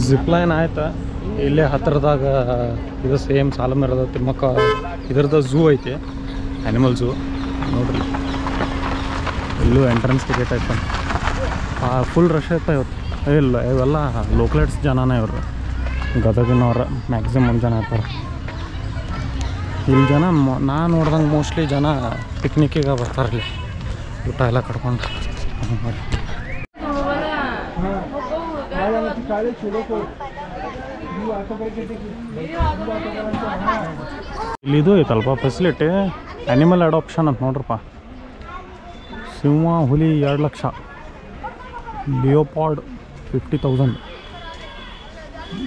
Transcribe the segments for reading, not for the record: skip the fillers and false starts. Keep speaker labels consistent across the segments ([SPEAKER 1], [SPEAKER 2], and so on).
[SPEAKER 1] Zipline ಆಯ್ತಾ ಇಲ್ಲೇ ಹತ್ತಿರದಾಗ ಇದು ಸೇಮ್ ಸಾಲುಮರದ ತಿಮ್ಮಕ್ಕ ಇದ್ರದ್ದು ಝೂ ಐತಿ, ಆ್ಯನಿಮಲ್ ಝೂ ನೋಡ್ರಿ. ಇಲ್ಲೂ ಎಂಟ್ರೆನ್ಸ್ ಟಿಕೆಟ್ ಐತೆ, ಫುಲ್ ರಶ್ ಐತೆ ಇವತ್ತು. ಇಲ್ಲ ಇವೆಲ್ಲ ಲೋಕಲೇಟ್ಸ್ ಜನನೇ ಇವ್ರು, ಗದಗಿನವ್ರು ಮ್ಯಾಕ್ಸಿಮಮ್ ಜನ ಇರ್ತಾರೆ ಇಲ್ಲಿ. ಜನ ನಾನು ನೋಡ್ದಂಗೆ ಮೋಸ್ಟ್ಲಿ ಜನ ಪಿಕ್ನಿಕ್ಕಿಗೆ ಬರ್ತಾರೆ ಇಲ್ಲಿ, ಊಟ ಎಲ್ಲ ಕಟ್ಕೊಂಡು. ಇಲ್ಲಿದು ಐತಲ್ಪ ಫೆಸಿಲಿಟಿ, ಆ್ಯನಿಮಲ್ ಅಡಾಪ್ಷನ್ ಅಂತ ನೋಡ್ರಪ್ಪ. ಸಿಂಹ ಹುಲಿ 2 ಲಕ್ಷ, ಲಿಯೋಪಾರ್ಡ್ 50,000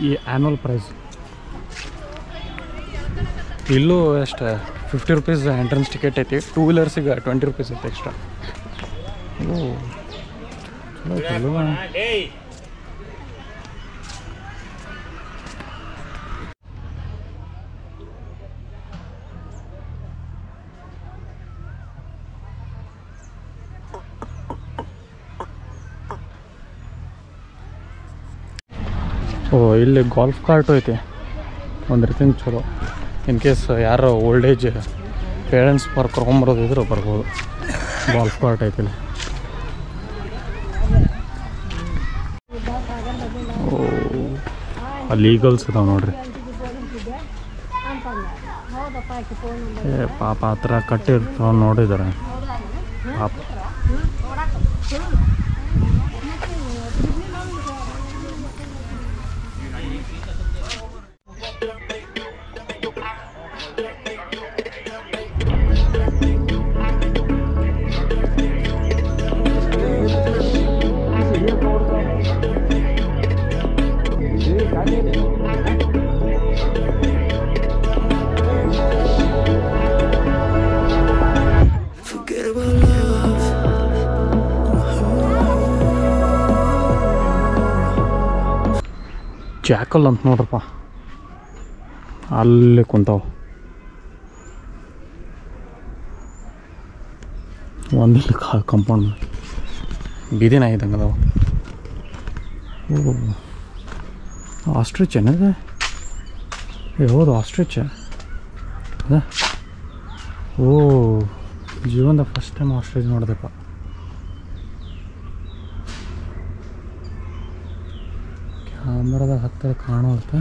[SPEAKER 1] ಈ ಆ್ಯನ್ಯುವಲ್ ಪ್ರೈಸ್. ಇಲ್ಲೂ ಎಷ್ಟು 50 ರೂಪೀಸ್ ಎಂಟ್ರೆನ್ಸ್ ಟಿಕೆಟ್ ಐತಿ, 2 ವೀಲರ್ಸಿಗೆ 20 ರೂಪೀಸ್ ಐತೆ ಎಕ್ಸ್ಟ್ರಾ. ಚಲೋ ಇಲ್ಲಿ ಗಾಲ್ಫ್ ಕಾರ್ಟು ಐತಿ ಒಂದು ರೀತಿ ಚಲೋ. ಇನ್ ಕೇಸ್ ಯಾರು ಓಲ್ಡ್ ಏಜ್ ಪೇರೆಂಟ್ಸ್ ಕರ್ಕೊಂಬರೋದಿದ್ರೆ ಬರ್ಬೋದು. ಗಾಲ್ಫ್ ಕಾರ್ಟ್ ಐತಿ ಇಲ್ಲಿ. ಅಲ್ಲಿ ಈಗಲ್ಸ್ ಇದಾವೆ ನೋಡ್ರಿ. ಪಾಪ ಆ ಥರ ಕಟ್ಟಿರ್ತಾವ ನೋಡಿದ್ದಾರೆ ಪಾಪ. ಜಾಕಲ್ ಅಂತ ನೋಡ್ರಪ್ಪ, ಅಲ್ಲೇ ಕುಂತಾವ. ಒಂದಿಲ್ಲಿ ಕಂಪೌಂಡ್ ಬೀದಿನ ಇದ್ದಂಗೆ ಅದಾವ. ಆಸ್ಟ್ರಿಚ್ ಏನಿದೆ? ಹೌದು ಆಸ್ಟ್ರಿಚ್ ಅದ. ಜೀವನದ ಫಸ್ಟ್ ಟೈಮ್ ಆಸ್ಟ್ರಿಚ್ ನೋಡಿದೆಪ್ಪ. ಕ್ಯಾಮ್ರಾದಾಗ ಹತ್ತಿರ ಕಾಣುತ್ತೆ.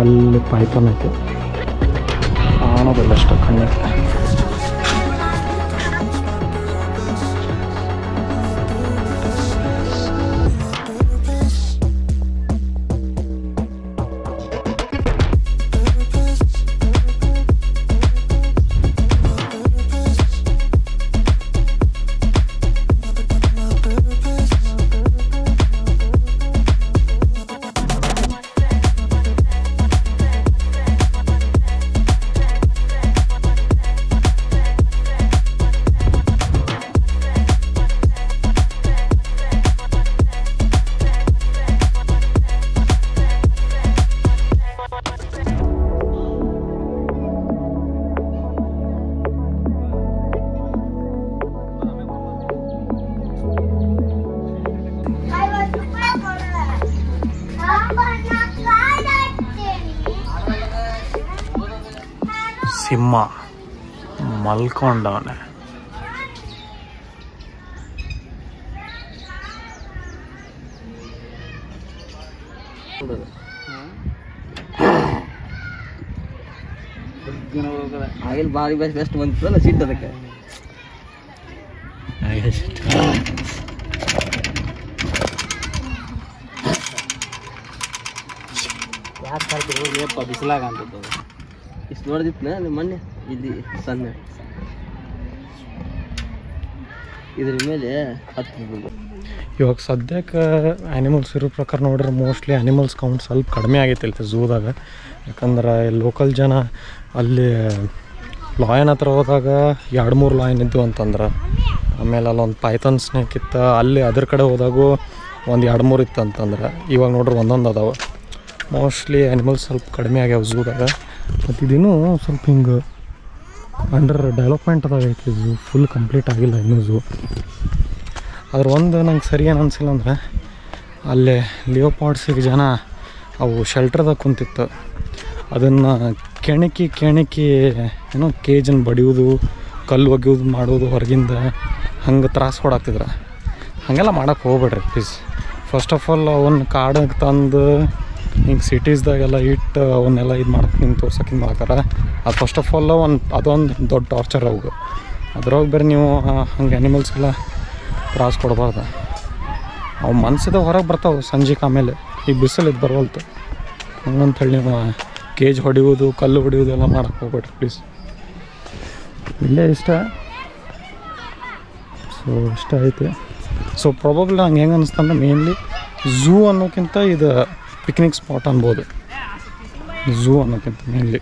[SPEAKER 1] ಅಲ್ಲಿ ಪೈಥಾನ್ ಐತೆ, ಕಾಣೋದಿಲ್ಲ ಅಷ್ಟು ಕಣ್ಣಿಗೆ. ಸಿಂಹ ಮಲ್ಕೊಂಡವನೆ.
[SPEAKER 2] ಆಗಿನ ಭಾರಿ ಬೆಸ್ಟ್ ಬಂತಲ್ಲ ಸಿಟ್ಟು ಅದಕ್ಕೆ
[SPEAKER 1] ಯಾಕೆ ಕರ್ತೀವಪ್ಪ ಬಿಸಿಲಾಗ ಅಂತದ್ದು
[SPEAKER 2] ಇಷ್ಟು ನೋಡಿದಿತ್ತು ನಿಮ್ಮ ಮೊನ್ನೆ ಇಲ್ಲಿ ಸಣ್ಣ ಇದ್ರ ಮೇಲೆ ಹತ್ತು.
[SPEAKER 1] ಇವಾಗ ಸದ್ಯಕ್ಕೆ ಆ್ಯನಿಮಲ್ಸ್ ಇರೋ ಪ್ರಕಾರ ನೋಡ್ರೆ ಮೋಸ್ಟ್ಲಿ ಆ್ಯನಿಮಲ್ಸ್ ಕೌಂಟ್ ಸ್ವಲ್ಪ ಕಡಿಮೆ ಆಗೈತೆ ಇಲ್ಲಿ ಝೂದಾಗ. ಯಾಕಂದ್ರೆ ಲೋಕಲ್ ಜನ ಅಲ್ಲಿ ಲಾಯನ್ ಹತ್ರ ಹೋದಾಗ 2-3 ಲಾಯನ್ ಇದ್ದು ಅಂತಂದ್ರೆ, ಆಮೇಲೆ ಅಲ್ಲೊಂದು ಪೈಥಾನ್ ಸ್ನೇಕ್ ಇತ್ತು, ಅಲ್ಲಿ ಅದ್ರ ಕಡೆ ಹೋದಾಗೂ ಒಂದು 2-3 ಇತ್ತು ಅಂತಂದ್ರೆ, ಇವಾಗ ನೋಡ್ರಿ ಒಂದೊಂದು ಅದಾವೆ. ಮೋಸ್ಟ್ಲಿ ಆ್ಯನಿಮಲ್ಸ್ ಸ್ವಲ್ಪ ಕಡಿಮೆ ಆಗ್ಯಾವ ಝೂದಾಗ. ಮತ್ತು ಇದಿನ್ನೂ ಸ್ವಲ್ಪ ಹಿಂಗೆ ಅಂಡರ್ ಡೆವಲಪ್ಮೆಂಟ್ ಅದಾಗೈತಿ ಝೂ, ಫುಲ್ ಕಂಪ್ಲೀಟ್ ಆಗಿಲ್ಲ ಇನ್ನೂ ಝೂ. ಅದ್ರ ಒಂದು ನಂಗೆ ಸರಿ ಏನು ಅನಿಸಿಲ್ಲ ಅಂದ್ರೆ, ಅಲ್ಲೇ ಲಿಯೋಪಾಡ್ಸಿಗೆ ಜನ ಅವು ಶೆಲ್ಟರ್ದಾಗ ಕುಂತಿತ್ತು, ಅದನ್ನು ಕೆಣಕಿ ಏನೋ ಕೇಜನ್ನು ಬಡಿಯೋದು, ಕಲ್ಲು ಒಗೆಯೋದು ಮಾಡೋದು ಹೊರಗಿಂದ, ಹಂಗೆ ತ್ರಾಸ ಕೊಡಾಕ್ತಿದ್ರು. ಹಾಗೆಲ್ಲ ಮಾಡೋಕ್ಕೆ ಹೋಗ್ಬೇಡ್ರಿ ಪ್ಲೀಸ್. ಫಸ್ಟ್ ಆಫ್ ಆಲ್ ಅವನ್ನ ಕಾಡಿಗೆ ತಂದು ಹಿಂಗೆ ಸಿಟೀಸ್ದಾಗೆಲ್ಲ ಇಟ್ಟು ಅವನ್ನೆಲ್ಲ ಇದು ಮಾಡಕ್ಕೆ ನಿಮ್ಗೆ ತೋರ್ಸಕ್ಕೆ ಹಿಂಗೆ ಮಾಡ್ತಾರೆ. ಅದು ಫಸ್ಟ್ ಆಫ್ ಆಲ್ ಅದೊಂದು ದೊಡ್ಡ ಟಾರ್ಚರ್ ಅವಾಗ. ಅದ್ರಾಗ ಬೇರೆ ನೀವು ಹಂಗೆ ಆ್ಯನಿಮಲ್ಸ್ಗೆಲ್ಲ ತ್ರಾಸ ಕೊಡಬಾರ್ದು. ಅವು ಮನಸ್ಸಿದ ಹೊರಗೆ ಬರ್ತಾವೆ ಸಂಜೆಗೆ, ಆಮೇಲೆ ಈಗ ಬಿಸಿಲಿದ್ದು ಬರವಲ್ತು. ಹಂಗಂತೇಳಿ ನೀವು ಕೇಜ್ ಹೊಡೆಯೋದು, ಕಲ್ಲು ಹೊಡೆಯೋದು ಎಲ್ಲ ಮಾಡೋಕ್ಕೆ ಹೋಗ್ಬೇಡ್ರಿ ಪ್ಲೀಸ್. ಇಲ್ಲೇ ಇಷ್ಟ ಐತೆ. ಸೊ ಪ್ರಾಬಬ್ಲಿ ನಂಗೆ ಹೆಂಗೆ ಅನ್ನಿಸ್ತಂದ್ರೆ, ಮೇನ್ಲಿ ಝೂ ಅನ್ನೋಕ್ಕಿಂತ ಇದು ಪಿಕ್ನಿಕ್ ಸ್ಪಾಟ್ ಅನ್ಬೋದು. ಝೂ ಅನ್ನೋಕ್ಕಿಂತ ಮೇನ್ಲಿ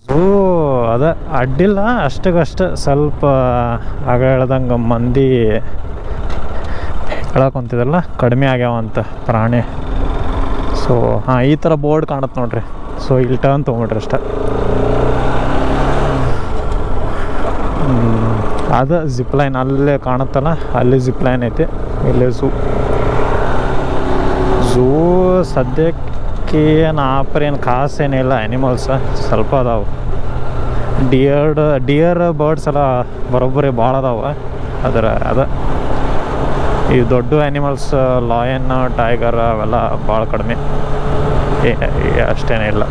[SPEAKER 1] ಝೂ ಅದ ಅಡ್ಡಿಲ್ಲ, ಅಷ್ಟಕ್ಕಷ್ಟು ಸ್ವಲ್ಪ ಆಗ ಹೇಳ್ದಂಗೆ ಮಂದಿ ಹೇಳಕೊಂತಿದಲ್ಲ ಕಡಿಮೆ ಆಗ್ಯಾವಂತ ಪ್ರಾಣಿ. ಸೊ ಹಾಂ, ಈ ಥರ ಬೋರ್ಡ್ ಕಾಣುತ್ತೆ ನೋಡ್ರಿ. ಸೊ ಇಲ್ಲಿ ಟರ್ನ್ ತೊಗೊಂಬಿಡ್ರಿ ಅಷ್ಟೆ. ಅದು ಜಿಪ್ಲೈನ್ ಅಲ್ಲೇ ಕಾಣುತ್ತಲ್ಲ, ಅಲ್ಲಿ ಜಿಪ್ಲೈನ್ ಐತಿ. ಇಲ್ಲೇ ಝೂ ಸದ್ಯಕ್ಕೆ ಏನು ಆಪರೇನು ಖಾಸ್ ಏನಿಲ್ಲ. ಆ್ಯನಿಮಲ್ಸ್ ಸ್ವಲ್ಪ ಅದಾವೆ. ಡಿಯರ್ ಬರ್ಡ್ಸ್ ಎಲ್ಲ ಬರೋಬ್ಬರಿ ಭಾಳ ಅದಾವೆ. ಈ ದೊಡ್ಡ ಆ್ಯನಿಮಲ್ಸ್ ಲಾಯನ್, ಟೈಗರ್ ಅವೆಲ್ಲ ಭಾಳ ಕಡಿಮೆ, ಅಷ್ಟೇನೇ ಇಲ್ಲ.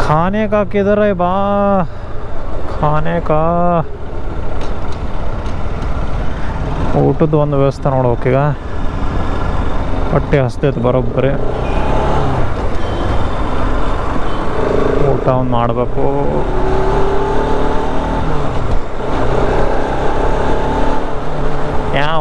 [SPEAKER 1] खाने का किधर है बा, खाने का ಊಟದ ಒಂದು ವ್ಯವಸ್ಥೆ ನೋಡ್ಬೇಕೀಗ. ಹೊಟ್ಟೆ ಹಸ್ತೈತೆ ಬರೋಬ್ಬರಿ, ಊಟ ಒಂದು ಮಾಡಬೇಕು. ಯಾವ